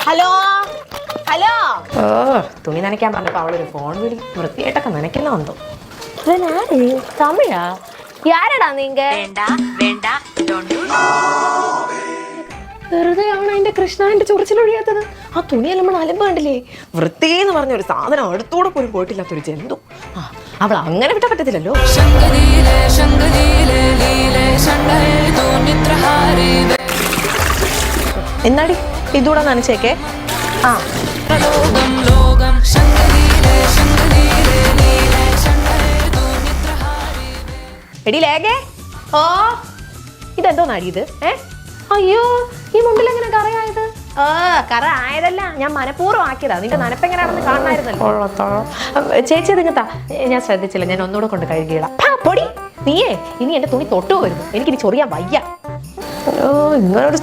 Hello hello. ഓ തുണി നനയ്ക്കാൻ പറഞ്ഞപ്പോ അവളൊരു ഫോൺ വിളി. വൃത്തിയായിട്ടൊക്കെ നനയ്ക്കുന്നോ തമിഴാ? ആരടാ നീങ്ക? വെറുതെ ആണ് അതിന്റെ കൃഷ്ണന്റെ ചൊറിച്ചിലൊഴിയാത്തത്. ആ തുണിയെല്ലാം നമ്മൾ അലമ്പ് കണ്ടില്ലേ? വൃത്തിയെന്ന് പറഞ്ഞ ഒരു സാധനം അടുത്തൂടെ പോലും പോയിട്ടില്ലാത്തൊരു ജന്തു. അവൾ അങ്ങനെ വിട്ടാ പറ്റത്തില്ലല്ലോ. എന്നാടി ഇതൂടെ നനച്ചേക്കേ. ആ എടി ലേഖേ. ഓ ഇതെന്തോ നടി ഇത്? അയ്യോ ഈ മുണ്ടിൽ എങ്ങനെ കറയായത്? കറ ആയതല്ല, ഞാൻ മനഃപൂർവ്വം ആക്കിയതാ. നിന്റെ നനപ്പെങ്ങനെയാണെന്ന് കാണാമായിരുന്നല്ലോ. ചേച്ചി അതിങ്ങത്താ, ഞാൻ ശ്രദ്ധിച്ചില്ല. ഞാൻ ഒന്നുകൂടെ കൊണ്ട് കഴുകിയിടാം. പൊടി നീയേ ഇനി എന്റെ തുണി തൊട്ടു വരുന്നു. എനിക്കിനി ചൊറിയാൻ വയ്യ. ഇങ്ങനൊരു